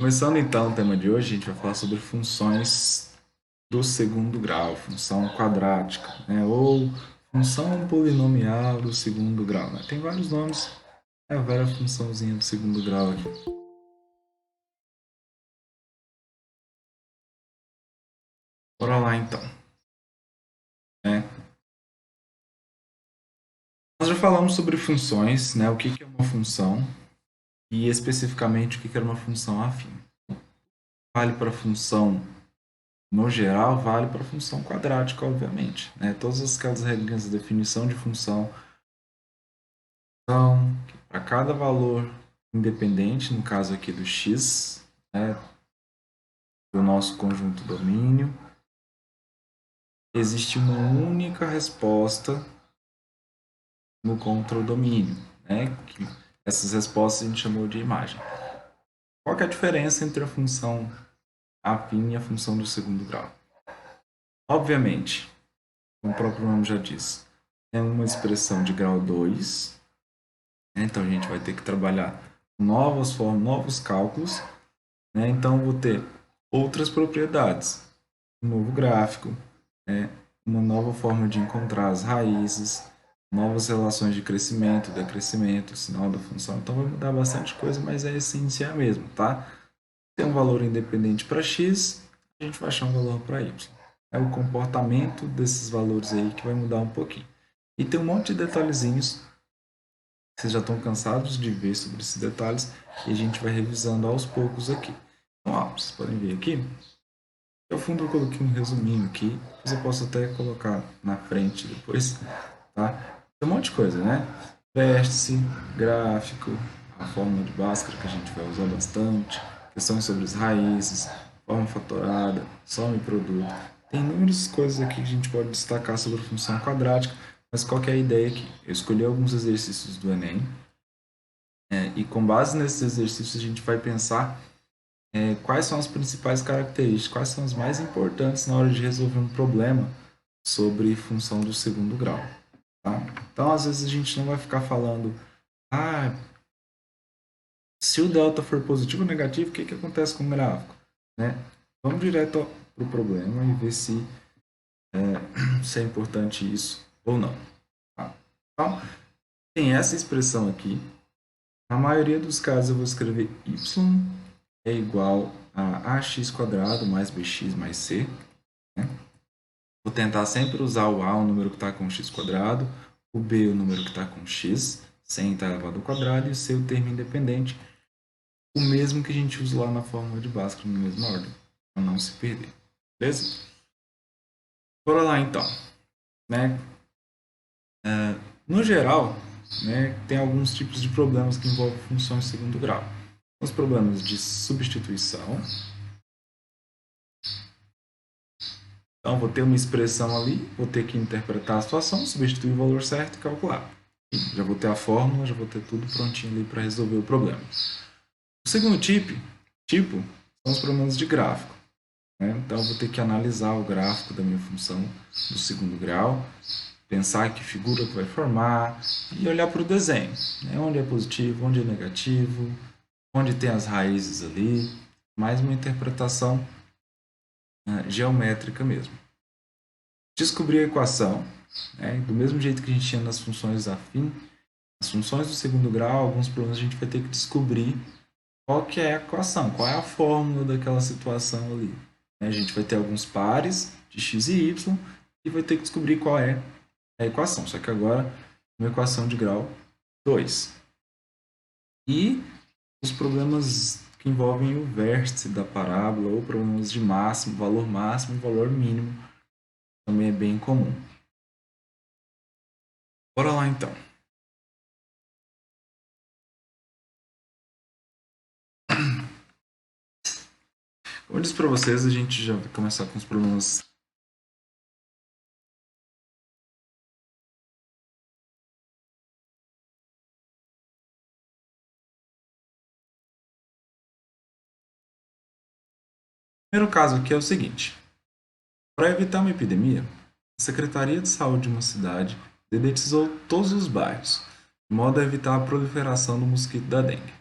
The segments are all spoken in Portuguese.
Começando então o tema de hoje, a gente vai falar sobre funções do segundo grau, função quadrática, né? Ou função polinomial do segundo grau, né? Tem vários nomes, é a velha funçãozinha do segundo grau aqui. Bora lá então, né? Nós já falamos sobre funções, né? O que que é uma função e especificamente o que que era uma função afim. Vale para função no geral, vale para função quadrática, obviamente, né? Todas aquelas regras de definição de função são para cada valor independente, no caso aqui do x, né, do nosso conjunto domínio, existe uma única resposta no controdomínio, né? Que essas respostas a gente chamou de imagem. Qual que é a diferença entre a função afim e a função do segundo grau? Obviamente, como o próprio nome já diz, é uma expressão de grau 2, né? Então a gente vai ter que trabalhar novas formas, novos cálculos, né? Então vou ter outras propriedades, um novo gráfico, né? Uma nova forma de encontrar as raízes, novas relações de crescimento, decrescimento, sinal da função. Então vai mudar bastante coisa, mas a essência é a mesma, tá? Tem um valor independente para x, a gente vai achar um valor para y. É o comportamento desses valores aí que vai mudar um pouquinho. E tem um monte de detalhezinhos que vocês já estão cansados de ver sobre esses detalhes e a gente vai revisando aos poucos aqui. Então, ó, vocês podem ver aqui. Ao fundo eu coloquei um resuminho aqui, depois eu posso até colocar na frente depois, tá? Tem um monte de coisa, né? Vértice, gráfico, a fórmula de Bhaskara que a gente vai usar bastante, questões sobre as raízes, forma fatorada, soma e produto. Tem inúmeras coisas aqui que a gente pode destacar sobre a função quadrática, mas qual que é a ideia aqui? Eu escolhi alguns exercícios do Enem, e com base nesses exercícios a gente vai pensar quais são as principais características, quais são as mais importantes na hora de resolver um problema sobre função do segundo grau. Tá? Então, às vezes, a gente não vai ficar falando, ah, se o delta for positivo ou negativo, o que, que acontece com o gráfico? Né? Vamos direto para o problema e ver se é importante isso ou não. Tá? Então, tem essa expressão aqui. Na maioria dos casos, eu vou escrever y é igual a ax quadrado mais bx mais c. Né? Vou tentar sempre usar o a, o número que está com x quadrado, o b, o número que está com x, sem estar elevado ao quadrado, e o c, o termo independente, o mesmo que a gente usa lá na fórmula de Bhaskara, na mesma ordem, para não se perder. Beleza? Bora lá então. Né? No geral, né, tem alguns tipos de problemas que envolvem funções de segundo grau. Os problemas de substituição. Então, vou ter uma expressão ali, vou ter que interpretar a situação, substituir o valor certo e calcular. E já vou ter a fórmula, já vou ter tudo prontinho ali para resolver o problema. O segundo tipo são os problemas de gráfico. Né? Então, eu vou ter que analisar o gráfico da minha função do segundo grau, pensar que figura que vai formar e olhar para o desenho. Né? Onde é positivo, onde é negativo, onde tem as raízes ali. Mais uma interpretação geométrica mesmo. Descobrir a equação, né? Do mesmo jeito que a gente tinha nas funções afim, as funções do segundo grau, alguns problemas a gente vai ter que descobrir qual que é a equação, qual é a fórmula daquela situação ali. Né? A gente vai ter alguns pares de x e y e vai ter que descobrir qual é a equação, só que agora uma equação de grau 2. E os problemas que envolvem o vértice da parábola ou problemas de máximo, valor máximo e valor mínimo também é bem comum. Bora lá então. Como eu disse para vocês, a gente já vai começar com os problemas. O primeiro caso aqui é o seguinte: para evitar uma epidemia, a Secretaria de Saúde de uma cidade dedetizou todos os bairros, de modo a evitar a proliferação do mosquito da dengue.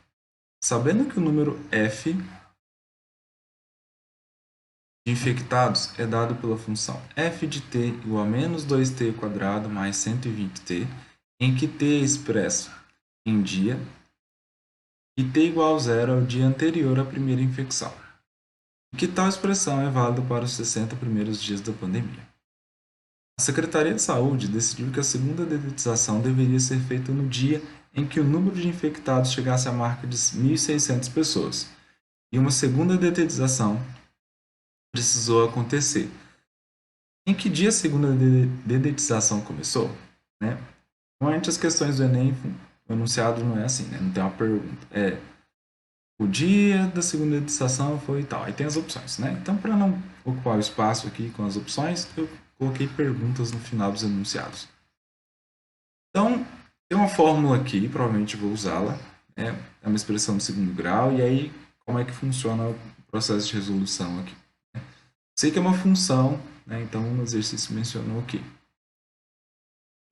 Sabendo que o número F de infectados é dado pela função f de t igual a menos 2t quadrado mais 120t, em que t é expresso em dia e t igual a zero é o dia anterior à primeira infecção, e que tal expressão é válida para os 60 primeiros dias da pandemia. A Secretaria de Saúde decidiu que a segunda dedetização deveria ser feita no dia em que o número de infectados chegasse à marca de 1.600 pessoas, e uma segunda dedetização precisou acontecer. Em que dia a segunda dedetização começou? Né? Normalmente as questões do Enem, o enunciado não é assim, né? Não tem uma pergunta. O dia da segunda dedetização foi tal. Aí tem as opções, né? Então, para não ocupar o espaço aqui com as opções, eu coloquei perguntas no final dos enunciados. Então, tem uma fórmula aqui, provavelmente vou usá-la. É uma expressão de segundo grau, e aí como é que funciona o processo de resolução aqui? Sei que é uma função, né? Então no exercício mencionou aqui.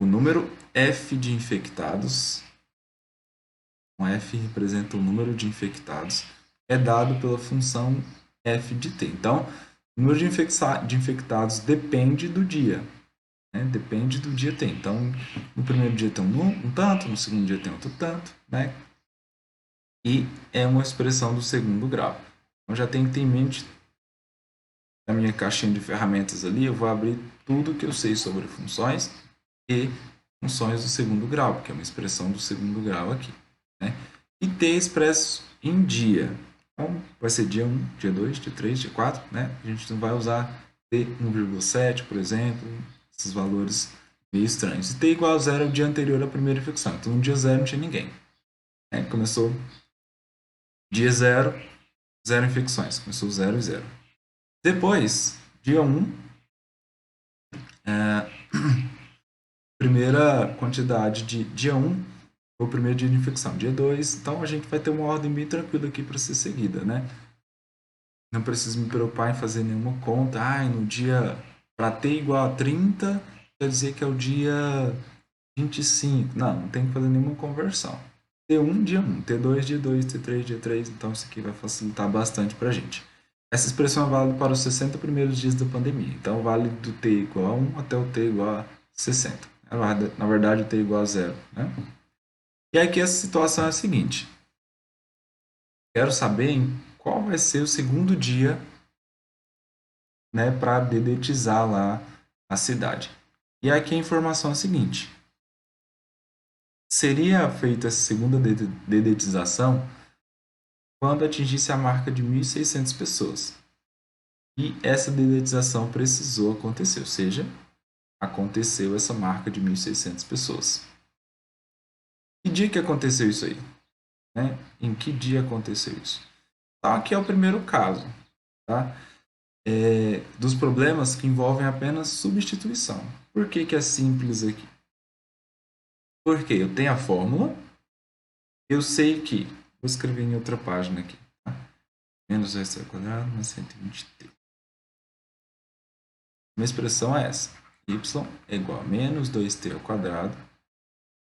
O número f de infectados, um f representa o número de infectados, é dado pela função f de t. Então, o número de infectados depende do dia. Né? Depende do dia t. Então, no primeiro dia tem um tanto, no segundo dia tem outro tanto, né? E é uma expressão do segundo grau. Então, já tem que ter em mente, na minha caixinha de ferramentas ali, eu vou abrir tudo que eu sei sobre funções e funções do segundo grau, que é uma expressão do segundo grau aqui. Né? E t expresso em dia. Então, vai ser dia 1, dia 2, dia 3, dia 4. Né? A gente não vai usar t 1,7, por exemplo, esses valores meio estranhos. E t igual a zero é o dia anterior à primeira infecção. Então, no dia 0 não tinha ninguém. Né? Começou dia 0, 0 infecções. Começou 0 e 0. Depois, dia 1, primeira quantidade de dia 1, foi o primeiro dia de infecção. Dia 2, então a gente vai ter uma ordem bem tranquila aqui para ser seguida, né? Não preciso me preocupar em fazer nenhuma conta. No dia, para t igual a 30, quer dizer que é o dia 25. Não tem que fazer nenhuma conversão. T1, dia 1. T2, dia 2. T3, dia 3. Então isso aqui vai facilitar bastante para a gente. Essa expressão é válida para os 60 primeiros dias da pandemia. Então, vale do t igual a 1 até o t igual a 60. Na verdade, o t igual a 0. Né? E aqui a situação é a seguinte. Quero saber qual vai ser o segundo dia, né, para dedetizar lá a cidade. E aqui a informação é a seguinte. Seria feita essa segunda dedetização quando atingisse a marca de 1.600 pessoas. E essa dedetização precisou acontecer, ou seja, aconteceu essa marca de 1.600 pessoas. Que dia que aconteceu isso aí? Né? Em que dia aconteceu isso? Então, aqui é o primeiro caso, tá? Dos problemas que envolvem apenas substituição. Por que é simples aqui? Porque eu tenho a fórmula, eu sei que, vou escrever em outra página aqui, tá? Menos 2t quadrado mais 120t. Minha expressão é essa, y é igual a menos 2t ao quadrado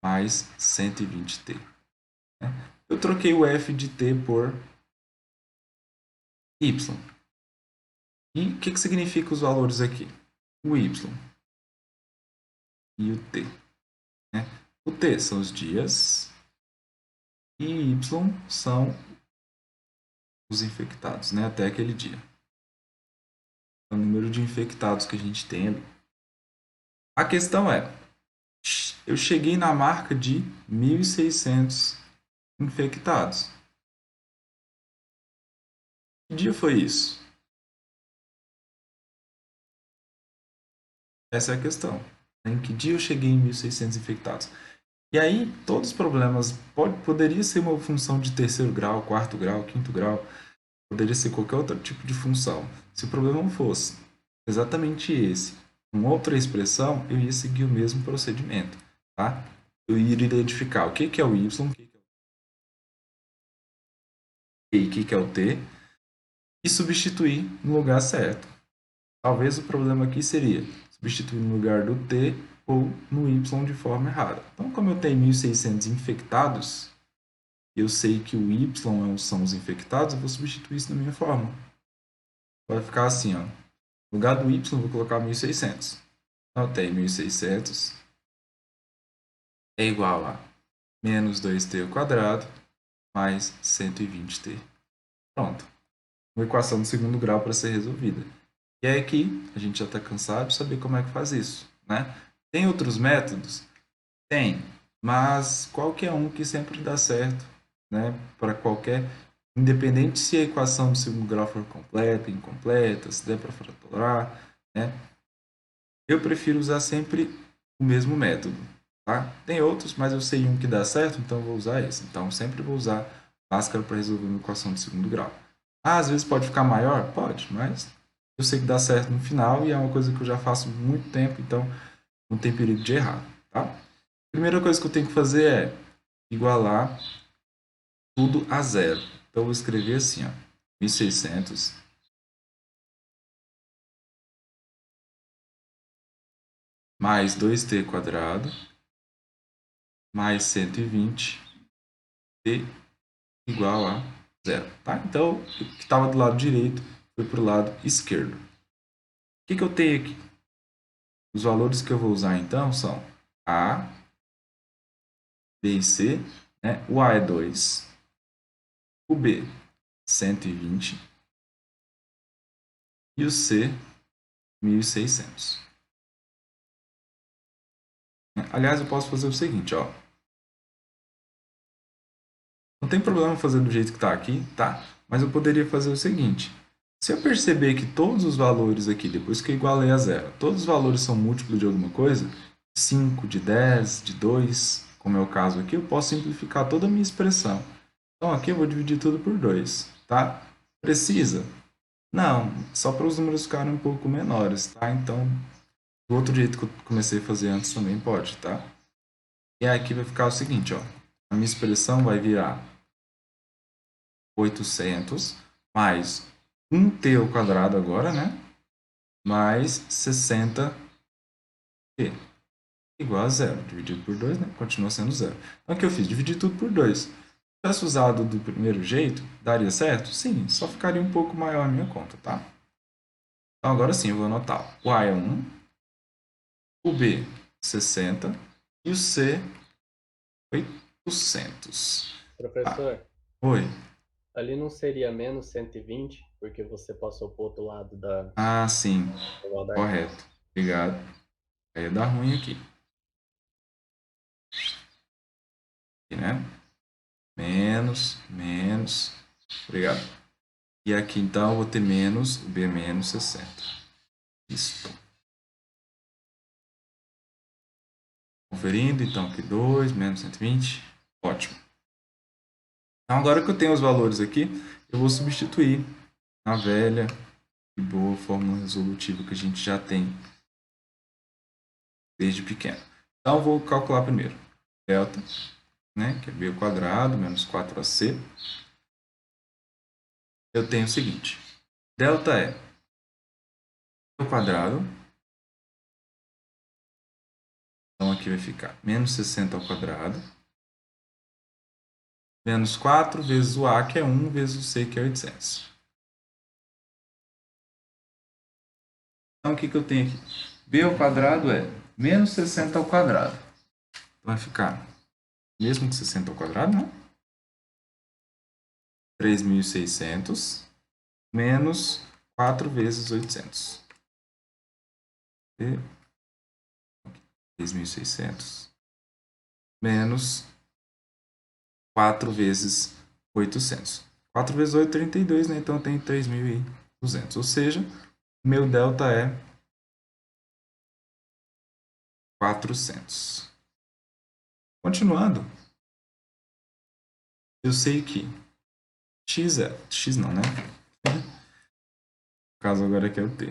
mais 120t. Né? Eu troquei o f de t por y. E o que significa os valores aqui? O y e o t. Né? O t são os dias e y são os infectados, né? Até aquele dia. É o número de infectados que a gente tem ali. A questão é, eu cheguei na marca de 1.600 infectados. Que dia foi isso? Essa é a questão. Em que dia eu cheguei em 1.600 infectados? E aí, todos os problemas poderia ser uma função de terceiro grau, quarto grau, quinto grau, poderia ser qualquer outro tipo de função. Se o problema fosse exatamente esse, com outra expressão, eu ia seguir o mesmo procedimento, tá? Eu iria identificar o que é o y, o que é o t, e substituir no lugar certo. Talvez o problema aqui seria substituir no lugar do t ou no y de forma errada. Então, como eu tenho 1.600 infectados, eu sei que o y são os infectados, eu vou substituir isso na minha fórmula. Vai ficar assim, ó. No lugar do y, vou colocar 1.600. Então, eu tenho 1.600 é igual a menos 2t ao quadrado mais 120t. Pronto. Uma equação de segundo grau para ser resolvida. E aí aqui, a gente já está cansado de saber como é que faz isso, né? Tem outros métodos? Tem, mas qualquer um que sempre dá certo, né? Para qualquer, independente se a equação do segundo grau for completa, incompleta, se der para fratorar, né? Eu prefiro usar sempre o mesmo método, tá? Tem outros, mas eu sei um que dá certo, então eu vou usar esse. Então, sempre vou usar Bhaskara para resolver uma equação de segundo grau. Ah, às vezes pode ficar maior? Pode, mas eu sei que dá certo no final e é uma coisa que eu já faço há muito tempo, então não tem perigo de errar, tá? A primeira coisa que eu tenho que fazer é igualar tudo a zero. Então, eu vou escrever assim, ó, 1.600 mais 2t quadrado mais 120t igual a zero. Tá? Então, o que estava do lado direito foi para o lado esquerdo. O que eu tenho aqui? Os valores que eu vou usar então são A, B e C. Né? O A é 2, o B 120 e o C 1.600. Aliás, eu posso fazer o seguinte, ó. Não tem problema fazer do jeito que está aqui, tá? Mas eu poderia fazer o seguinte. Se eu perceber que todos os valores aqui, depois que eu igualei a zero, todos os valores são múltiplos de alguma coisa, 5, de 10, de 2, como é o caso aqui, eu posso simplificar toda a minha expressão. Então aqui eu vou dividir tudo por 2, tá? Precisa? Não, só para os números ficarem um pouco menores, tá? Então, do outro jeito que eu comecei a fazer antes também pode, tá? E aqui vai ficar o seguinte, ó. A minha expressão vai virar 800 mais 1t ao quadrado agora, né? Mais 60t igual a zero. Dividido por 2, né? Continua sendo zero. Então, o que eu fiz? Dividi tudo por 2. Se tivesse usado do primeiro jeito, daria certo? Sim, só ficaria um pouco maior a minha conta, tá? Então, agora sim, eu vou anotar. O A é 1, o B 60 e o C 800. Tá. Professor, Oi. ali não seria menos 120, porque você passou para o outro lado da Ah, sim. igualdade? Correto. Obrigado. Aí ia dar ruim aqui, né? Menos, menos. Obrigado. E aqui, então, eu vou ter menos o B menos 60. Isso. Conferindo, então, aqui 2 menos 120. Ótimo. Então, agora que eu tenho os valores aqui, eu vou substituir a velha e boa fórmula resolutiva que a gente já tem desde pequeno. Então, eu vou calcular primeiro. Delta, né, que é B ao quadrado menos 4AC. Eu tenho o seguinte. Delta é B ao quadrado. Então, aqui vai ficar menos 60 ao quadrado. Menos 4 vezes o A, que é 1, vezes o C, que é 800. Então, o que eu tenho aqui? B ao quadrado é menos 60 ao quadrado. Vai ficar mesmo que 60 ao quadrado, né? 3.600 menos 4 vezes 800. 3.600 menos 4 vezes 800. 4 vezes 8 é 32, né? Então tem 3.200. Ou seja, meu delta é 400. Continuando, eu sei que x é... x não, né? O caso agora é que é o t.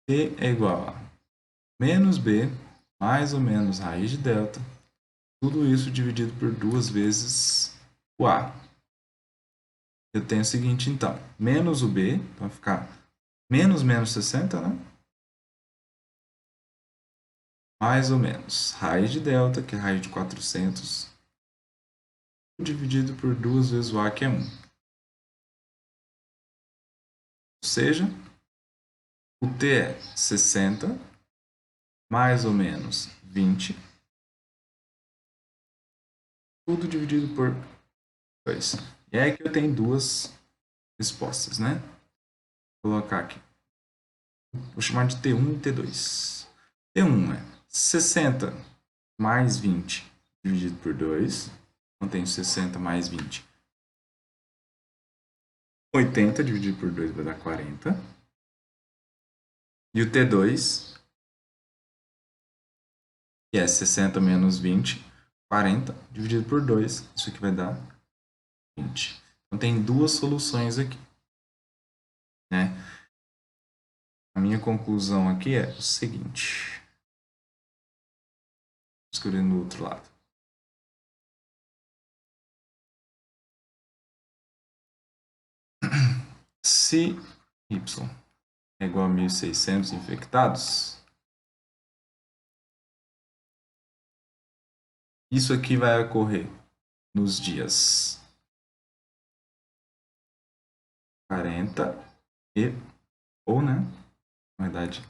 T é igual a menos b mais ou menos raiz de delta. Tudo isso dividido por 2 vezes o a. Eu tenho o seguinte, então. Menos o b, então vai ficar menos menos 60, né? Mais ou menos raiz de delta, que é raiz de 400, dividido por 2 vezes o a, que é 1. Ou seja, o T é 60 mais ou menos 20, tudo dividido por 2. E aí que eu tenho duas respostas, né? Vou colocar aqui. Vou chamar de T1 e T2. T1 é 60 mais 20 dividido por 2. Então, tenho 60 mais 20. 80 dividido por 2 vai dar 40. E o T2, que é 60 menos 20, 40 dividido por 2. Isso aqui vai dar 20. Então, tem duas soluções aqui, né? A minha conclusão aqui é o seguinte. Escolhendo o outro lado. Se y é igual a 1.600 infectados, isso aqui vai ocorrer nos dias 40 e, ou, né, na verdade,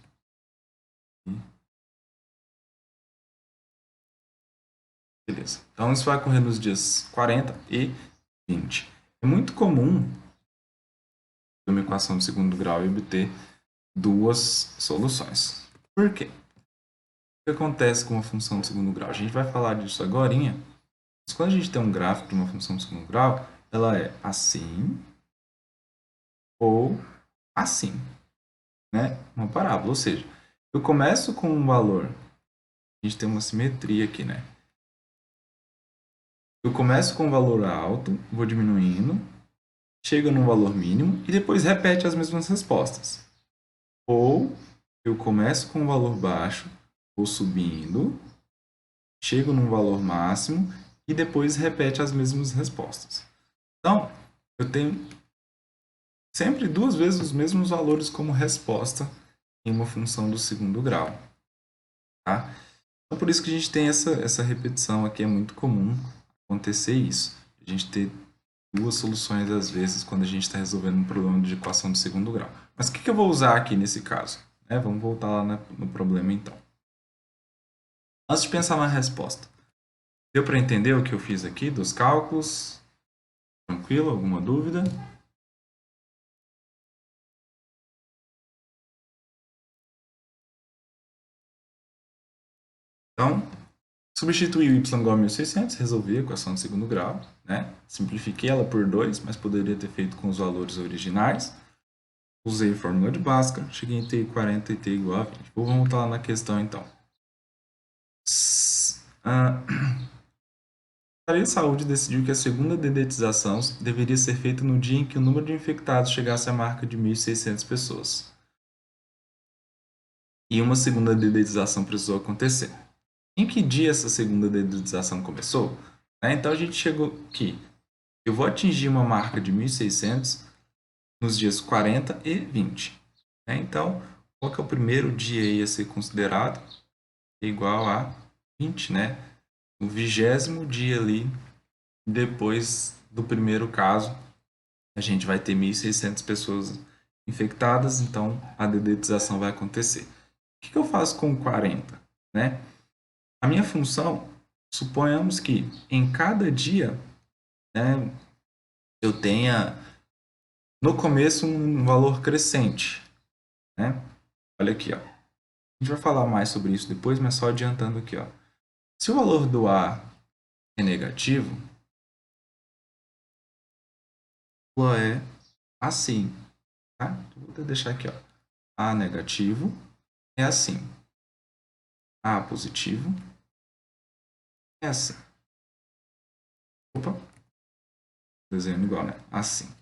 beleza. Então, isso vai ocorrer nos dias 40 e 20. É muito comum uma equação de segundo grau e obter duas soluções. Por quê? O que acontece com uma função de segundo grau? A gente vai falar disso agorinha, mas quando a gente tem um gráfico de uma função de segundo grau, ela é assim ou assim, né? Uma parábola, ou seja, eu começo com um valor, a gente tem uma simetria aqui, né? Eu começo com um valor alto, vou diminuindo, chego num valor mínimo e depois repete as mesmas respostas. Ou eu começo com um valor baixo, vou subindo, chego num valor máximo e depois repete as mesmas respostas. Então, eu tenho sempre duas vezes os mesmos valores como resposta em uma função do segundo grau. Tá? Então, por isso que a gente tem essa repetição aqui, é muito comum acontecer isso. A gente ter duas soluções às vezes quando a gente está resolvendo um problema de equação de segundo grau. Mas o que eu vou usar aqui nesse caso? Vamos voltar lá no problema então. Antes de pensar na resposta, deu para entender o que eu fiz aqui dos cálculos? Tranquilo? Alguma dúvida? Então, substituí o y igual a 1.600, resolvi a equação de segundo grau, né? Simplifiquei ela por 2, mas poderia ter feito com os valores originais. Usei a fórmula de Bhaskara, cheguei em t 40 e t igual a 20. Vou voltar lá na questão então. A Secretaria de Saúde decidiu que a segunda dedetização deveria ser feita no dia em que o número de infectados chegasse à marca de 1.600 pessoas. E uma segunda dedetização precisou acontecer. Em que dia essa segunda dedetização começou? Então a gente chegou aqui. Eu vou atingir uma marca de 1.600 nos dias 40 e 20. Então, qual que é o primeiro dia a ser considerado? Igual a 20, né? O 20º dia ali, depois do primeiro caso, a gente vai ter 1.600 pessoas infectadas, então a dedetização vai acontecer. O que eu faço com 40? Né? A minha função, suponhamos que em cada dia, né, eu tenha no começo um valor crescente. Né? Olha aqui, ó. A gente vai falar mais sobre isso depois, mas só adiantando aqui, ó. Se o valor do A é negativo, o A é assim, tá? Vou deixar aqui, ó. A negativo é assim. A positivo é assim. Opa, desenho igual, né? Assim.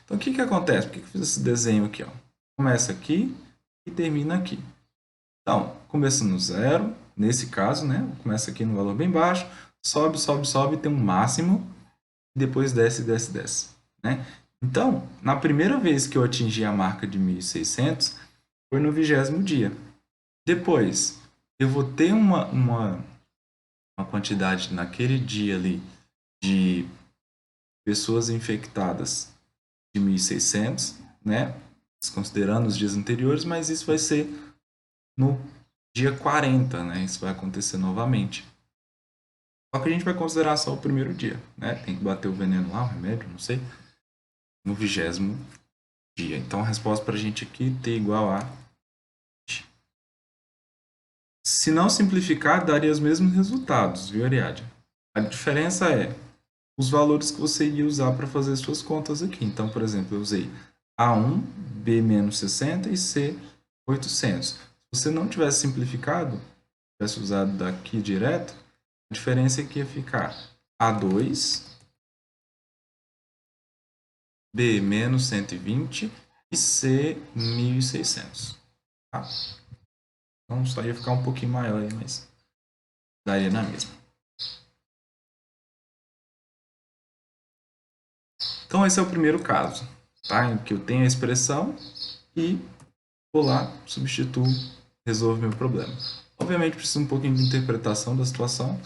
Então, o que acontece? Por que eu fiz esse desenho aqui, ó? Começa aqui e termina aqui. Então, começa no zero, nesse caso, né? Começa aqui no valor bem baixo, sobe, sobe, sobe, tem um máximo, e depois desce, desce, desce, né? Então, na primeira vez que eu atingi a marca de 1.600, foi no 20º dia. Depois, eu vou ter uma quantidade naquele dia ali de pessoas infectadas de 1.600, né? desconsiderando os dias anteriores, mas isso vai ser no dia 40, né? Isso vai acontecer novamente. Só que a gente vai considerar só o primeiro dia, né? Tem que bater o veneno lá, o remédio, não sei, no 20º dia. Então a resposta para a gente aqui T igual a... Se não simplificar, daria os mesmos resultados, viu, Ariadne? A diferença é os valores que você iria usar para fazer suas contas aqui. Então, por exemplo, eu usei A1, B menos 60 e C 800. Se você não tivesse simplificado, tivesse usado daqui direto, a diferença é que ia ficar A2, B menos 120 e C 1.600. Tá? Então só ia ficar um pouquinho maior aí, mas daria na mesma. Então esse é o primeiro caso, tá? Em que eu tenho a expressão e vou lá, substituo, resolvo meu problema. Obviamente precisa um pouquinho de interpretação da situação,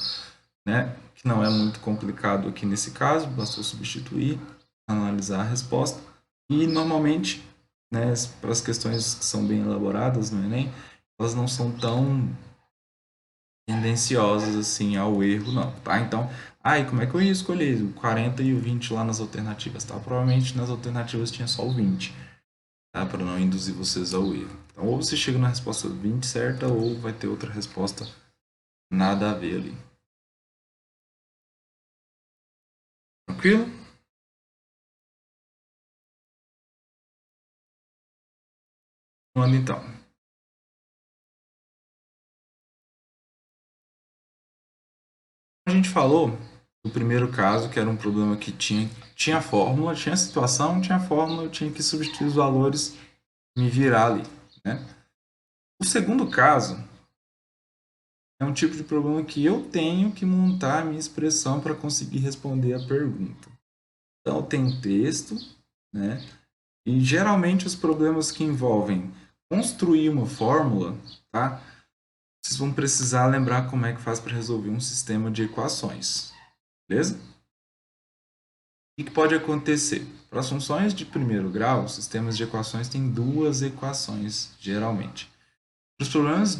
né? Que não é muito complicado aqui nesse caso, bastou substituir, analisar a resposta e normalmente, né, para as questões que são bem elaboradas no Enem, elas não são tão tendenciosas assim ao erro, não, tá? Então, e como é que eu ia escolher o 40 e o 20 lá nas alternativas, tá? Provavelmente nas alternativas tinha só o 20, tá? Para não induzir vocês ao erro. Então, ou você chega na resposta 20 certa, ou vai ter outra resposta nada a ver ali. Tranquilo? Vamos então. A gente falou do primeiro caso, que era um problema que tinha fórmula, tinha situação, tinha fórmula, eu tinha que substituir os valores e me virar ali, né? O segundo caso é um tipo de problema que eu tenho que montar a minha expressão para conseguir responder a pergunta. Então, tem um texto, né? E geralmente os problemas que envolvem construir uma fórmula, tá? Vocês vão precisar lembrar como é que faz para resolver um sistema de equações, beleza? O que pode acontecer? Para as funções de primeiro grau, os sistemas de equações têm duas equações, geralmente. Para os problemas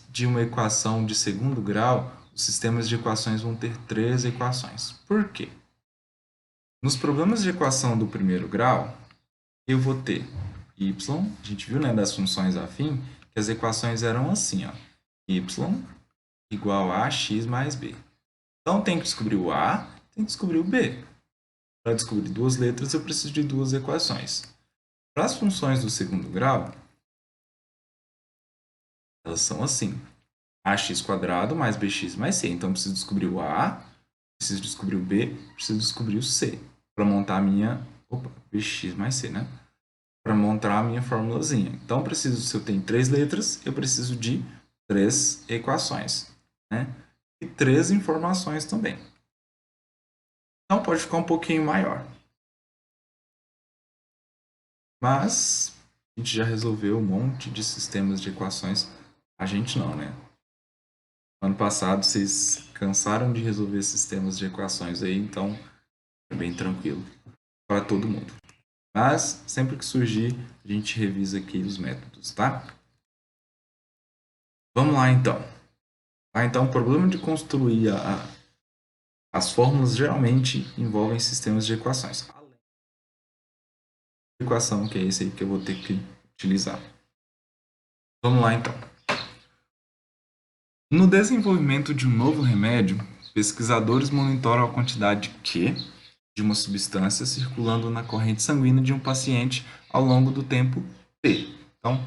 de uma equação de segundo grau, os sistemas de equações vão ter três equações. Por quê? Nos problemas de equação do primeiro grau, eu vou ter y, a gente viu, né, das funções afim, que as equações eram assim, ó, y igual a x mais b. Então, tem que descobrir o a, tem que descobrir o b. Para descobrir duas letras, eu preciso de duas equações. Para as funções do segundo grau, elas são assim, ax² mais bx mais c. Então, eu preciso descobrir o a, preciso descobrir o b, preciso descobrir o c. Para montar a minha... bx mais c, né? Para montar a minha formulazinha. Então, se eu tenho três letras, eu preciso de três equações, né? E três informações também. Então, pode ficar um pouquinho maior. Mas, a gente já resolveu um monte de sistemas de equações. A gente não, né? Ano passado, vocês cansaram de resolver sistemas de equações aí, então é bem tranquilo para todo mundo. Mas, sempre que surgir, a gente revisa aqui os métodos, tá? Vamos lá, então. Então, o problema de construir as fórmulas geralmente envolvem sistemas de equações. Além da equação, que é esse aí que eu vou ter que utilizar. Vamos lá, então. No desenvolvimento de um novo remédio, pesquisadores monitoram a quantidade Q de uma substância circulando na corrente sanguínea de um paciente ao longo do tempo T. Então,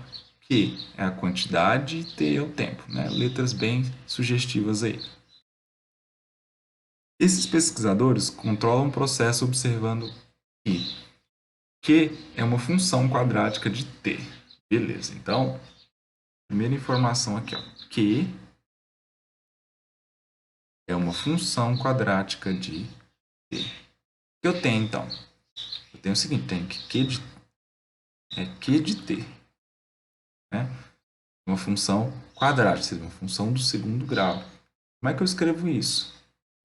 Q é a quantidade e T é o tempo, né? Letras bem sugestivas aí. Esses pesquisadores controlam o processo observando que Q é uma função quadrática de T. Beleza, então, primeira informação aqui, ó. Q é uma função quadrática de T. O que eu tenho, então? Eu tenho o seguinte, tenho que Q de T. Né? Uma função quadrática, ou seja, uma função do segundo grau. Como é que eu escrevo isso?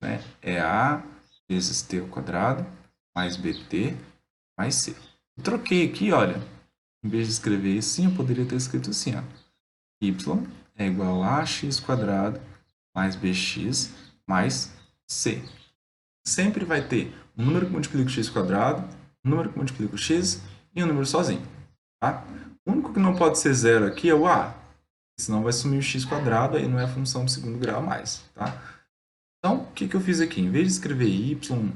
Né? É A vezes T ao quadrado mais BT mais C. Eu troquei aqui, olha, Em vez de escrever isso, sim, eu poderia ter escrito assim, ó. Y é igual a x² mais bx mais c. Sempre vai ter um número que multiplica o x², um número que multiplica o x e um número sozinho. Tá? O único que não pode ser zero aqui é o a, senão vai sumir o x² e não é função de segundo grau mais. Tá? Então, o que eu fiz aqui? Em vez de escrever y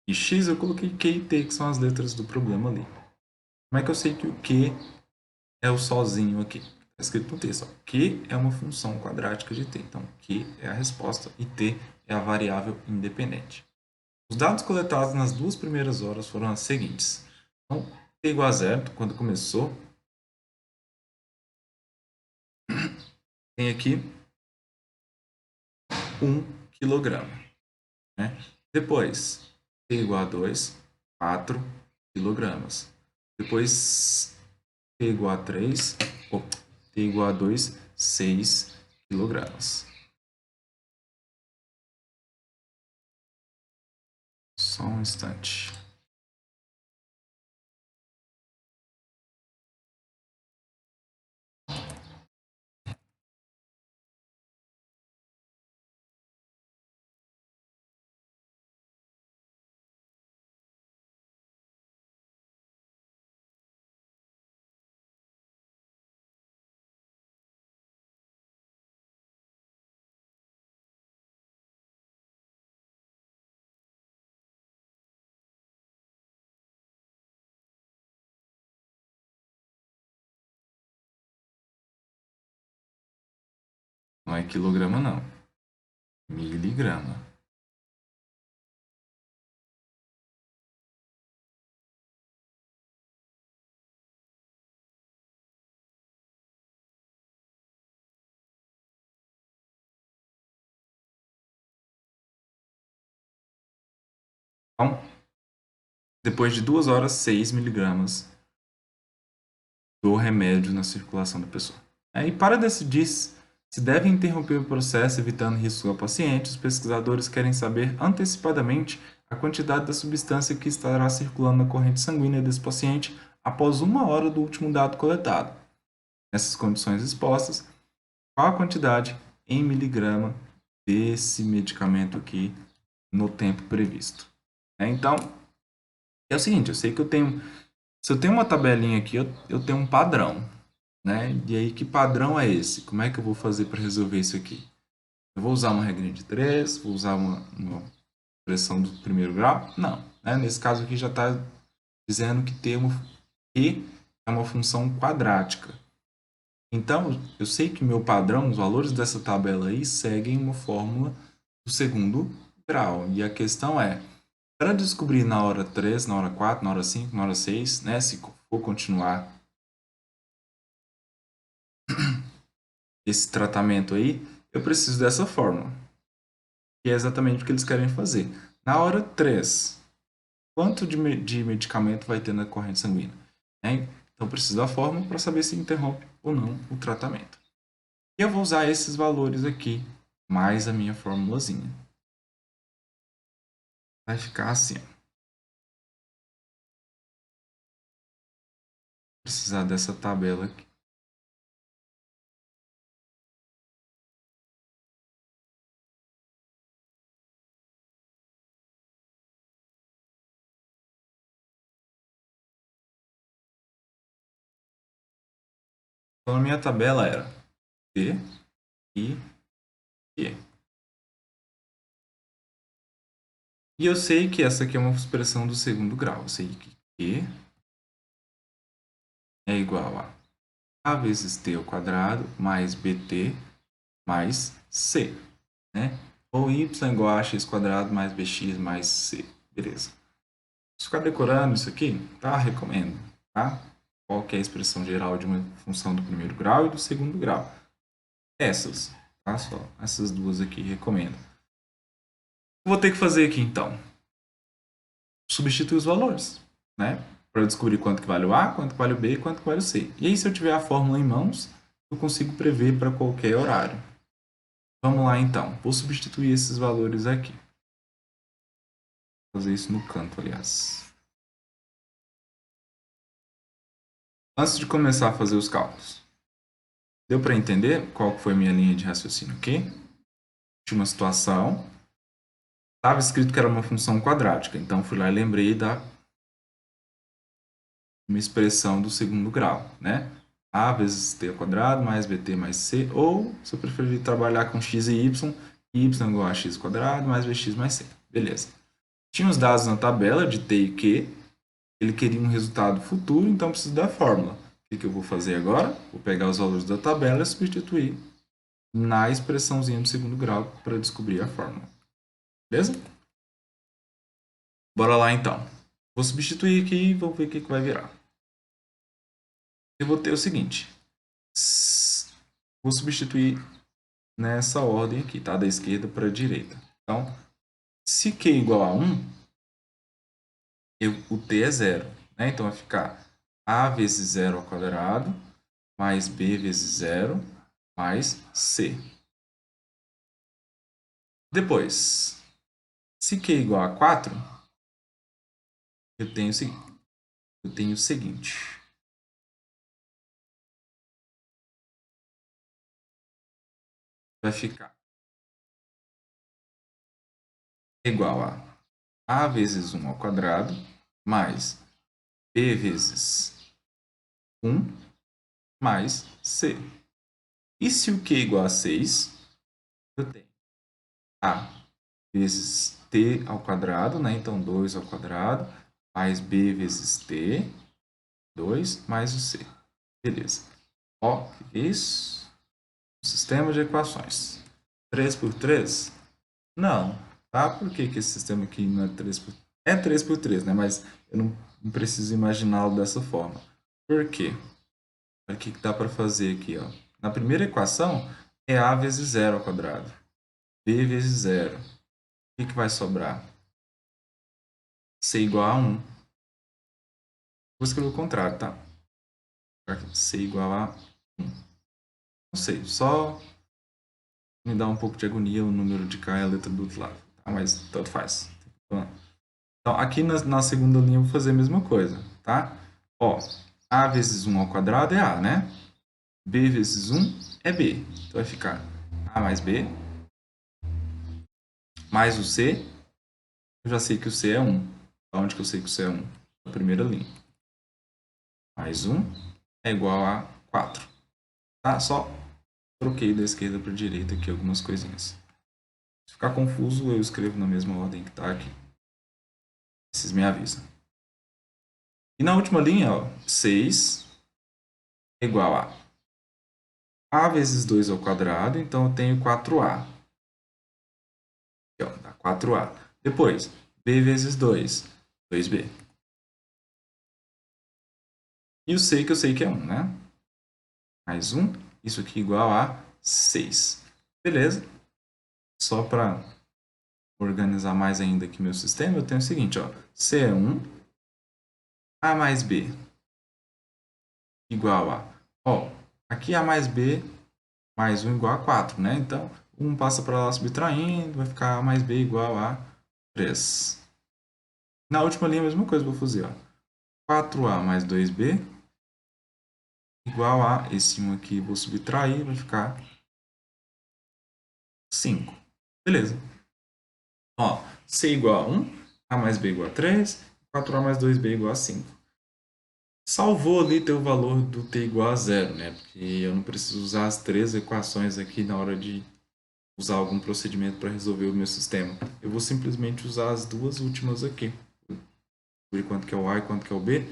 e x, eu coloquei q e t, que são as letras do problema ali. Como é que eu sei que o q é o sozinho aqui? Está escrito no texto. Ó. Q é uma função quadrática de t. Então, q é a resposta e t é a variável independente. Os dados coletados nas 2 primeiras horas foram as seguintes. Então, t igual a zero, quando começou, tem aqui 1 kg. Né? Depois, t igual a 2, 4 kg. Depois, t igual a 3, t igual a 2, 6 kg. Só um instante. Não é quilograma, não. Miligrama. Então, depois de 2 horas, 6 miligramas do remédio na circulação da pessoa. E para decidir se deve interromper o processo evitando risco ao paciente, os pesquisadores querem saber antecipadamente a quantidade da substância que estará circulando na corrente sanguínea desse paciente após 1 hora do último dado coletado. Nessas condições expostas, qual a quantidade em miligrama desse medicamento aqui no tempo previsto? Então, é o seguinte, eu sei que se eu tenho uma tabelinha aqui, eu tenho um padrão, né? E aí, que padrão é esse? Como é que eu vou fazer para resolver isso aqui? Eu vou usar uma regrinha de 3, vou usar uma expressão do primeiro grau? Não. Né? Nesse caso aqui já está dizendo que Q é uma função quadrática. Então, eu sei que meu padrão, os valores dessa tabela aí, seguem uma fórmula do segundo grau. E a questão é, para descobrir na hora 3, na hora 4, na hora 5, na hora 6, né, se for continuar esse tratamento aí, eu preciso dessa fórmula, que é exatamente o que eles querem fazer. Na hora 3, quanto de medicamento vai ter na corrente sanguínea? Né? Então, eu preciso da fórmula para saber se interrompe ou não o tratamento. E eu vou usar esses valores aqui, mais a minha formulazinha. Vai ficar assim. Vou precisar dessa tabela aqui. Então, a minha tabela era T e Q. E eu sei que essa aqui é uma expressão do segundo grau. Eu sei que Q é igual a vezes T ao quadrado mais BT mais C. Né? Ou Y igual a x² mais bx mais c. Beleza. Se ficar decorando isso aqui, tá? Recomendo. Tá? Qual que é a expressão geral de uma função do primeiro grau e do segundo grau? Essas. Tá? Só essas duas aqui recomendo. Vou ter que fazer aqui então. Substituir os valores. Né? Para descobrir quanto que vale o A, quanto que vale o B e quanto que vale o C. E aí, se eu tiver a fórmula em mãos, eu consigo prever para qualquer horário. Vamos lá então. Vou substituir esses valores aqui. Vou fazer isso no canto, aliás. Antes de começar a fazer os cálculos, deu para entender qual foi a minha linha de raciocínio aqui? Tinha uma situação, estava escrito que era uma função quadrática, então fui lá e lembrei da uma expressão do segundo grau, né? A vezes t ao quadrado mais bt mais c, ou, se eu preferir trabalhar com x e y igual a x ao quadrado mais bx mais c. Beleza. Tinha os dados na tabela de t e q, ele queria um resultado futuro, então preciso da fórmula. O que eu vou fazer agora? Vou pegar os valores da tabela e substituir na expressãozinha do segundo grau para descobrir a fórmula. Beleza? Bora lá então. Vou substituir aqui e vou ver o que vai virar. Eu vou ter o seguinte. Vou substituir nessa ordem aqui, tá? Da esquerda para a direita. Então, se Q igual a 1, o T é zero, né? Então, vai ficar A vezes zero ao quadrado, mais B vezes zero, mais C. Depois, se Q igual a 4, eu tenho o seguinte. Vai ficar igual a vezes 1 ao quadrado, mais B vezes 1, mais C. E se o Q igual a 6, eu tenho A vezes T ao quadrado, né? Então, 2 ao quadrado, mais B vezes T, 2, mais o C. Beleza. Ó, o que é isso? Sistema de equações. 3 por 3? Não. Tá? Por que esse sistema aqui não é 3 por 3? É 3 por 3, né? Mas eu não preciso imaginá-lo dessa forma. Por quê? Olha o que dá para fazer aqui, ó. Na primeira equação, é A vezes zero ao quadrado. B vezes zero. O que vai sobrar? C igual a 1. Vou escrever o contrário, tá? C igual a 1. Não sei, só me dá um pouco de agonia o número de K e a letra do outro lado. Tá? Mas tanto faz. Então, aqui na segunda linha eu vou fazer a mesma coisa, tá? Ó, A vezes 1 ao quadrado é A, né? B vezes 1 é B. Então, vai ficar A mais B, mais o C. Eu já sei que o C é 1. Onde que eu sei que o C é 1? Na primeira linha. Mais 1 é igual a 4. Tá? Só troquei da esquerda para a direita aqui algumas coisinhas. Se ficar confuso, eu escrevo na mesma ordem que está aqui. Vocês me avisam. E na última linha, ó, 6 é igual a vezes 2 ao quadrado, então eu tenho 4A. Aqui, ó, dá 4A. Depois, B vezes 2, 2B. E o C, que eu sei que é 1, né? Mais 1, isso aqui igual a 6. Beleza? Só para organizar mais ainda aqui meu sistema, eu tenho o seguinte, ó. C é 1, A mais B igual a... Ó, aqui A mais B mais 1 igual a 4, né? Então, 1 passa para lá subtraindo, vai ficar A mais B igual a 3. Na última linha, a mesma coisa, vou fazer, ó. 4A mais 2B igual a esse 1 aqui, vou subtrair, vai ficar 5. Beleza. Ó, C igual a 1, A mais B igual a 3, 4A mais 2B igual a 5. Salvou ali ter o valor do t igual a zero, né? Porque eu não preciso usar as três equações aqui na hora de usar algum procedimento para resolver o meu sistema. Eu vou simplesmente usar as duas últimas aqui. Por quanto que é o A e quanto que é o B,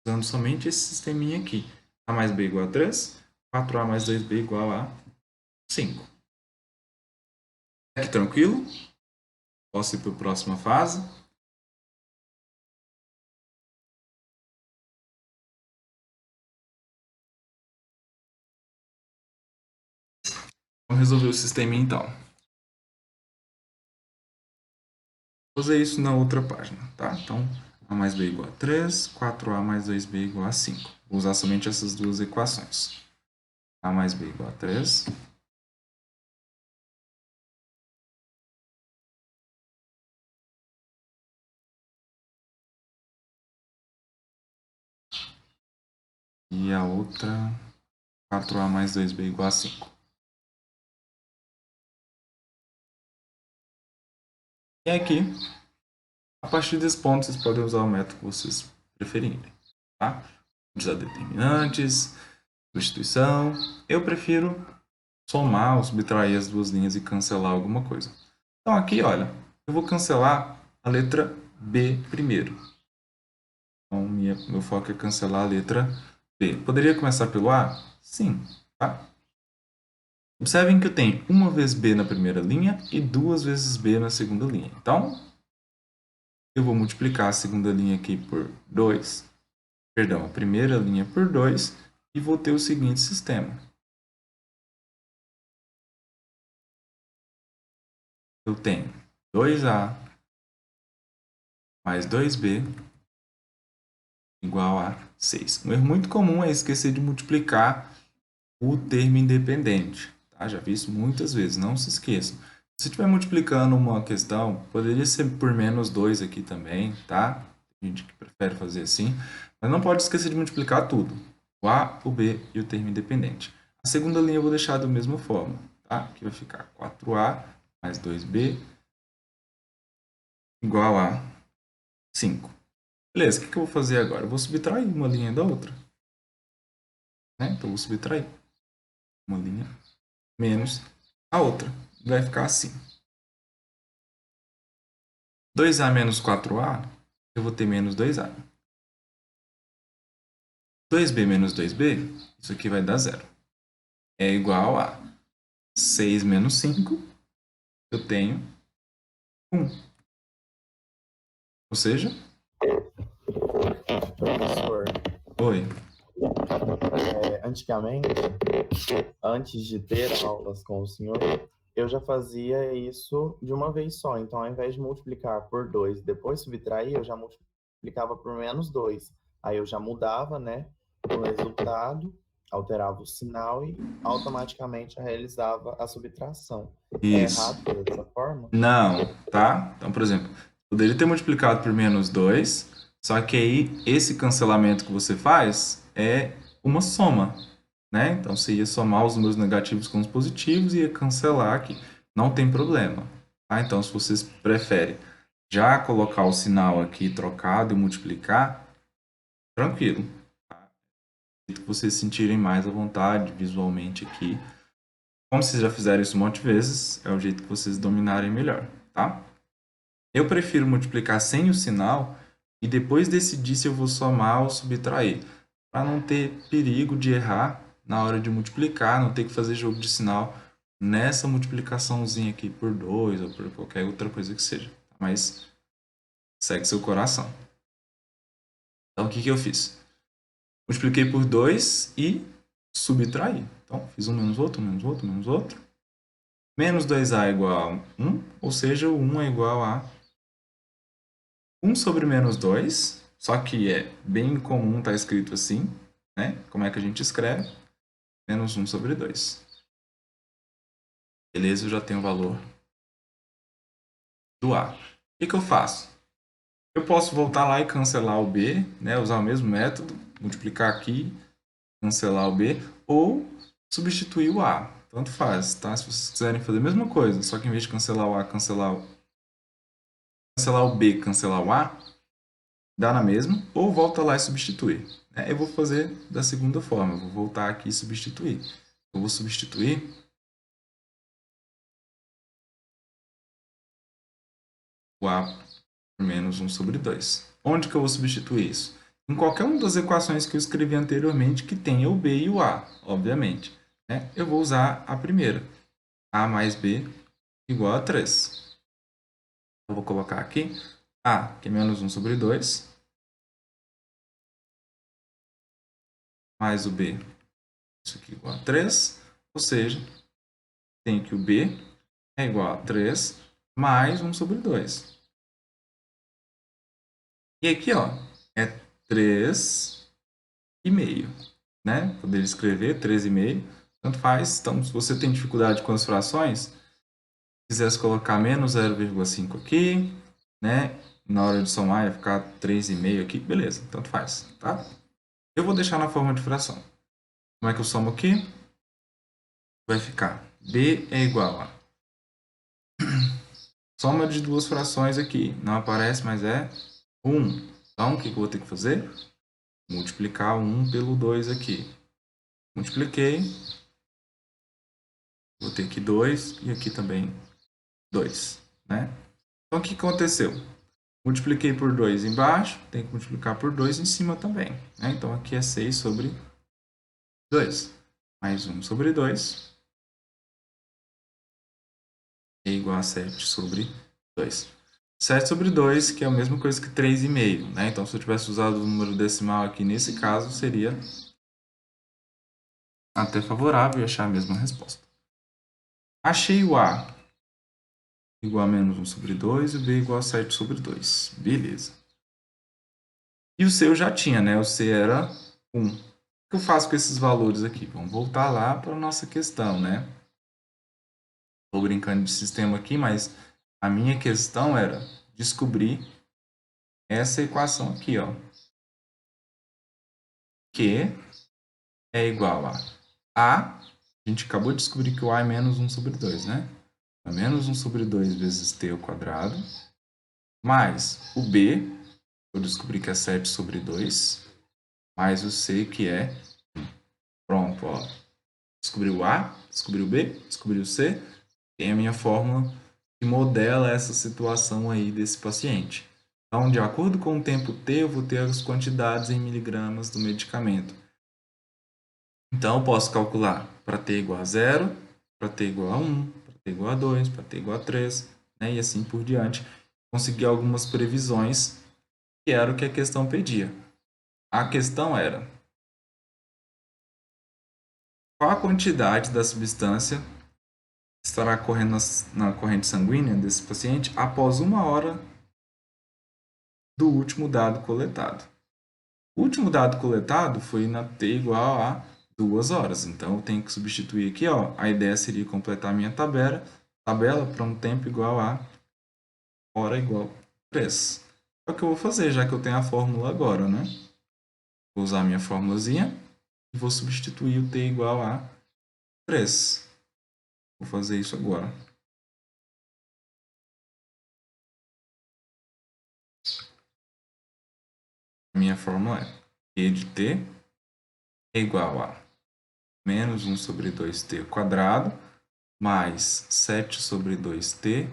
usando somente esse sisteminha aqui. A mais B igual a 3, 4A mais 2B igual a 5. Aqui tranquilo? Posso ir para a próxima fase? Vamos resolver o sistema então. Vou fazer isso na outra página, tá? Então, A mais B igual a 3, 4A mais 2B igual a 5. Vou usar somente essas duas equações. A mais B igual a 3. E a outra, 4A mais 2B igual a 5. E aqui, a partir desse ponto, vocês podem usar o método que vocês preferirem. Tá? Usar determinantes, substituição. Eu prefiro somar ou subtrair as duas linhas e cancelar alguma coisa. Então aqui, olha, eu vou cancelar a letra B primeiro. Então meu foco é cancelar a letra B. Poderia começar pelo A? Sim. Tá? Observem que eu tenho uma vez B na primeira linha e duas vezes B na segunda linha. Então, eu vou multiplicar a segunda linha aqui por 2, perdão, a primeira linha por 2 e vou ter o seguinte sistema. Eu tenho 2A mais 2B igual a 6. Um erro muito comum é esquecer de multiplicar o termo independente. Tá? Já vi isso muitas vezes, não se esqueçam. Se estiver multiplicando uma questão, poderia ser por menos 2 aqui também, tá? Tem gente que prefere fazer assim, mas não pode esquecer de multiplicar tudo. O A, o B e o termo independente. A segunda linha eu vou deixar da mesma forma, tá? Aqui vai ficar 4A mais 2B igual a 5. Beleza, o que eu vou fazer agora? Eu vou subtrair uma linha da outra. Né? Então, eu vou subtrair uma linha menos a outra. Vai ficar assim. 2A menos 4A, eu vou ter menos 2A. 2B menos 2B, isso aqui vai dar 0. É igual a 6 menos 5, eu tenho 1. Ou seja... Professor, Oi. Antigamente, antes de ter aulas com o senhor, eu já fazia isso de uma vez só. Então, ao invés de multiplicar por 2 e depois subtrair, eu já multiplicava por menos 2. Aí eu já mudava, né, o resultado, alterava o sinal e automaticamente realizava a subtração. É Isso. errado fazer dessa forma? Não, tá? Então, por exemplo, poderia ter multiplicado por menos 2, só que aí esse cancelamento que você faz é uma soma, né? Então, você ia somar os números negativos com os positivos e ia cancelar aqui. Não tem problema, tá? Então, se vocês preferem já colocar o sinal aqui trocado e multiplicar, tranquilo. Tá? Que vocês sentirem mais à vontade visualmente aqui. Como vocês já fizeram isso um monte de vezes, é o jeito que vocês dominarem melhor, tá? Eu prefiro multiplicar sem o sinal e depois decidir se eu vou somar ou subtrair, para não ter perigo de errar na hora de multiplicar, não ter que fazer jogo de sinal nessa multiplicaçãozinha aqui por 2 ou por qualquer outra coisa que seja. Mas segue seu coração. Então, o que eu fiz? Multipliquei por 2 e subtraí. Então, fiz um menos outro, menos outro, menos outro. Menos 2A é igual a 1, ou seja, o 1 é igual a 1 sobre menos 2, só que é bem comum estar escrito assim, né? Como é que a gente escreve? Menos 1 sobre 2. Beleza, eu já tenho o valor do A. O que eu faço? Eu posso voltar lá e cancelar o B, né? Usar o mesmo método, multiplicar aqui, cancelar o B, ou substituir o A. Tanto faz, tá? Se vocês quiserem fazer a mesma coisa, só que em vez de cancelar o A, cancelar o B, cancelar o A, dá na mesma, ou volta lá e substitui. Eu vou fazer da segunda forma, eu vou voltar aqui e substituir. Eu vou substituir o A por menos 1 sobre 2. Onde que eu vou substituir isso? Em qualquer uma das equações que eu escrevi anteriormente que tenha o B e o A, obviamente. Eu vou usar a primeira. A mais B igual a 3. Eu vou colocar aqui A, que é menos 1 sobre 2, mais o B, isso aqui igual a 3, ou seja, tem que o B é igual a 3 mais 1 sobre 2. E aqui, ó, é 3,5, né? Poderia escrever 3,5, tanto faz. Então, se você tem dificuldade com as frações, se quisesse colocar menos 0,5 aqui, né? Na hora de somar ia ficar 3,5 aqui, beleza, tanto faz, tá? Eu vou deixar na forma de fração. Como é que eu somo aqui? Vai ficar B é igual a soma de duas frações aqui. Não aparece, mas é 1. Então, o que eu vou ter que fazer? Multiplicar 1 pelo 2 aqui. Multipliquei. Vou ter aqui 2 e aqui também 2. Né? Então, o que aconteceu? Multipliquei por 2 embaixo, tem que multiplicar por 2 em cima também. Né? Então, aqui é 6 sobre 2. Mais 1 sobre 2 é igual a 7 sobre 2. 7 sobre 2, que é a mesma coisa que 3,5. Né? Então, se eu tivesse usado o número decimal aqui nesse caso, seria até favorável e achar a mesma resposta. Achei o A igual a menos 1 sobre 2 e o B igual a 7 sobre 2. Beleza. E o C eu já tinha, né? O C era 1. O que eu faço com esses valores aqui? Vamos voltar lá para a nossa questão, né? Estou brincando de sistema aqui, mas a minha questão era descobrir essa equação aqui, ó. Que é igual a gente acabou de descobrir que o A é menos 1 sobre 2, né? É menos 1 sobre 2 vezes t ao quadrado, mais o B, eu descobri que é 7 sobre 2, mais o C, que é... Pronto, ó. Descobri o A, descobri o B, descobri o C, tem a minha fórmula que modela essa situação aí desse paciente. Então, de acordo com o tempo T, eu vou ter as quantidades em miligramas do medicamento. Então, eu posso calcular para T igual a 0, para T igual a 1, para T igual a 2, para T igual a 3, né? E assim por diante. Consegui algumas previsões, que era o que a questão pedia. A questão era: qual a quantidade da substância estará correndo na corrente sanguínea desse paciente após 1 hora do último dado coletado? O último dado coletado foi na T igual a 2 horas. Então, eu tenho que substituir aqui, ó. A ideia seria completar a minha tabela para um tempo igual a hora igual a 3. É o que eu vou fazer, já que eu tenho a fórmula agora, né? Vou usar a minha formulazinha e vou substituir o T igual a 3. Vou fazer isso agora. Minha fórmula é Q de T é igual a menos 1 sobre 2t ao quadrado mais 7 sobre 2t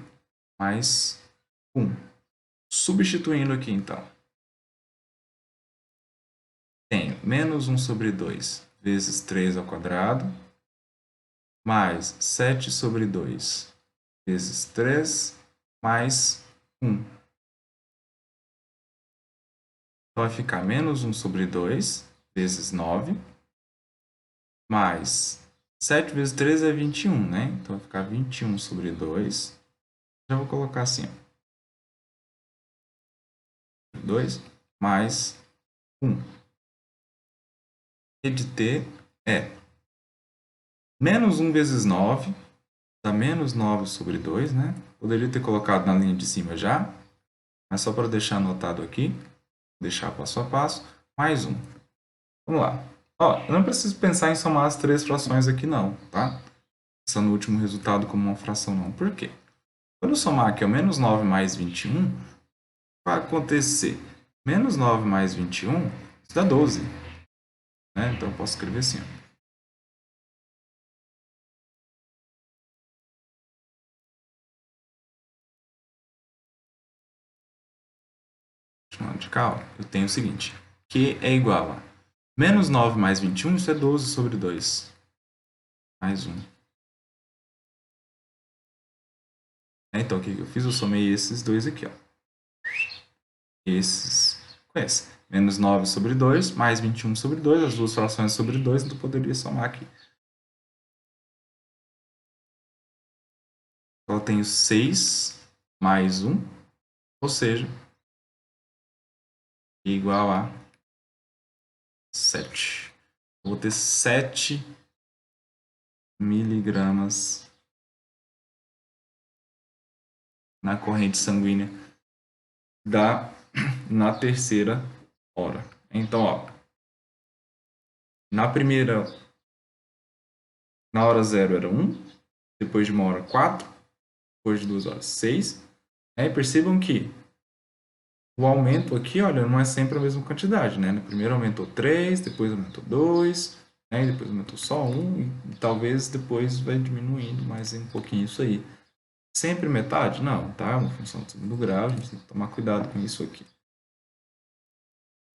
mais 1. Substituindo aqui, então, tenho menos 1 sobre 2 vezes 3 ao quadrado mais 7 sobre 2 vezes 3 mais 1. Então, vai ficar menos 1 sobre 2 vezes 9 mais 7 vezes 3 é 21, né? Então, vai ficar 21 sobre 2. Já vou colocar assim, ó. 2 mais 1. E de t é menos 1 vezes 9, dá menos 9 sobre 2, né? Poderia ter colocado na linha de cima já, mas só para deixar anotado aqui, deixar passo a passo, mais 1. Vamos lá. Ó, eu não preciso pensar em somar as três frações aqui não, tá? Pensando no último resultado como uma fração não. Por quê? Quando eu somar aqui o menos 9 mais 21, vai acontecer menos 9 mais 21, isso dá 12. Né? Então eu posso escrever assim, ó. Chamando de cá, ó, eu tenho o seguinte, Q é igual a menos 9 mais 21, isso é 12 sobre 2. Mais 1. Então, o que eu fiz? Eu somei esses dois aqui, ó. Esses com esse. Menos 9 sobre 2, mais 21 sobre 2, as duas frações sobre 2, então eu poderia somar aqui. Então, eu tenho 6 mais 1, ou seja, igual a 7. Eu vou ter 7 miligramas na corrente sanguínea na terceira hora. Então, ó, Na primeira, na hora 0 era 1, depois de 1 hora 4, depois de 2 horas 6. E percebam que o aumento aqui, olha, não é sempre a mesma quantidade, né? No primeiro aumentou 3, depois aumentou 2, né? E depois aumentou só 1, e talvez depois vai diminuindo mais um pouquinho isso aí. Sempre metade? Não, tá? É uma função de segundo grau, a gente tem que tomar cuidado com isso aqui.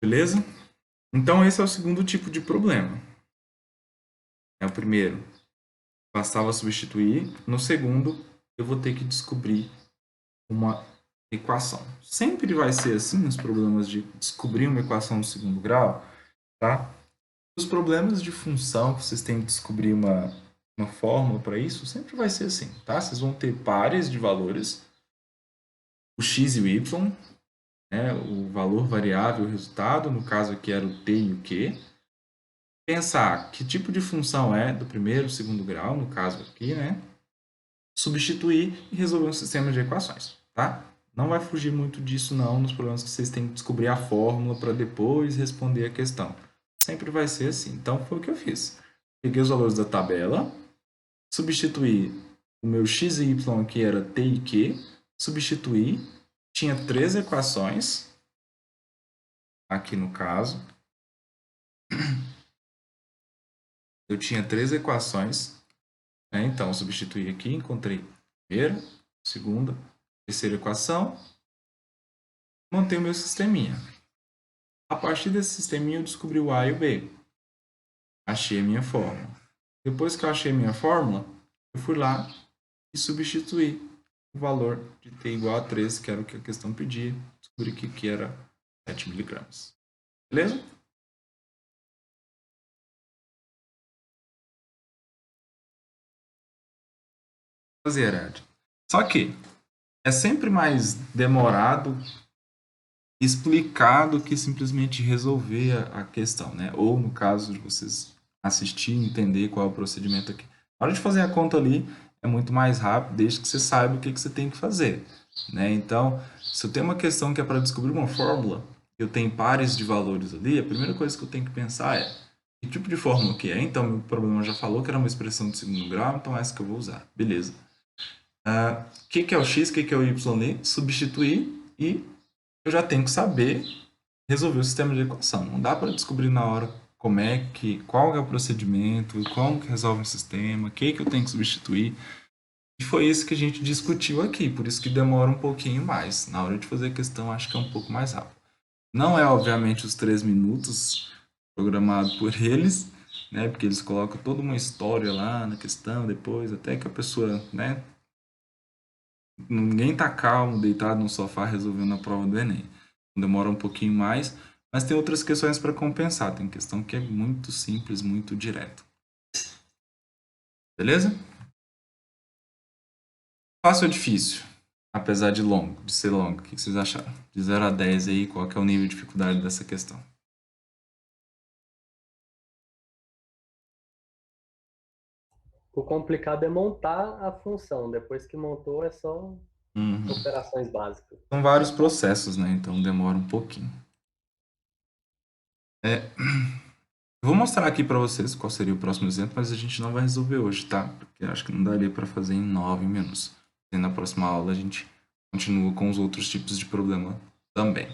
Beleza? Então, esse é o segundo tipo de problema. É o primeiro, bastava substituir. No segundo, eu vou ter que descobrir uma equação. Sempre vai ser assim nos problemas de descobrir uma equação de segundo grau, tá? Os problemas de função, que vocês têm que descobrir uma fórmula para isso, sempre vai ser assim, tá? Vocês vão ter pares de valores, o x e o y, né? O valor variável, o resultado, no caso aqui era o t e o q. Pensar que tipo de função é do primeiro, segundo grau, no caso aqui, né? Substituir e resolver um sistema de equações, tá? Não vai fugir muito disso não nos problemas que vocês têm que descobrir a fórmula para depois responder a questão. Sempre vai ser assim. Então foi o que eu fiz. Peguei os valores da tabela, substituí o meu x e y aqui era t e q, substituí, tinha 3 equações, aqui no caso. Eu tinha 3 equações, né? Então substituí aqui, encontrei primeira, segunda, terceira equação, montei o meu sisteminha. A partir desse sisteminha eu descobri o A e o B. Achei a minha fórmula. Depois que eu achei a minha fórmula, eu fui lá e substituí o valor de t igual a 3, que era o que a questão pedia. Descobri que era 7 miligramas. Beleza? Fazer, Ed. Só que é sempre mais demorado explicar do que simplesmente resolver a questão, né? Ou no caso de vocês assistir e entender qual é o procedimento aqui. Na hora de fazer a conta ali, é muito mais rápido, desde que você saiba o que você tem que fazer, né? Então, se eu tenho uma questão que é para descobrir uma fórmula, eu tenho pares de valores ali, a primeira coisa que eu tenho que pensar é que tipo de fórmula que é. Então, meu problema já falou que era uma expressão de segundo grau, então é essa que eu vou usar. Beleza. O que é o x, o que é o y ali? Substituir e eu já tenho que saber resolver o sistema de equação. Não dá para descobrir na hora qual é o procedimento, como que resolve o sistema, o que eu tenho que substituir. E foi isso que a gente discutiu aqui, por isso que demora um pouquinho mais. Na hora de fazer a questão, acho que é um pouco mais rápido. Não é, obviamente, os 3 minutos programado por eles, né? Porque eles colocam toda uma história lá na questão depois, até que a pessoa, né? Ninguém tá calmo, deitado no sofá resolvendo a prova do Enem. Demora um pouquinho mais, mas tem outras questões para compensar. Tem questão que é muito simples, muito direto. Beleza? Fácil ou difícil? Apesar de ser longo. O que vocês acharam? De 0 a 10 aí, qual que é o nível de dificuldade dessa questão? O complicado é montar a função. Depois que montou, é só operações básicas. São vários processos, né? Então demora um pouquinho. Eu vou mostrar aqui para vocês qual seria o próximo exemplo, mas a gente não vai resolver hoje, tá? Porque acho que não daria para fazer em 9 minutos. E na próxima aula a gente continua com os outros tipos de problema também.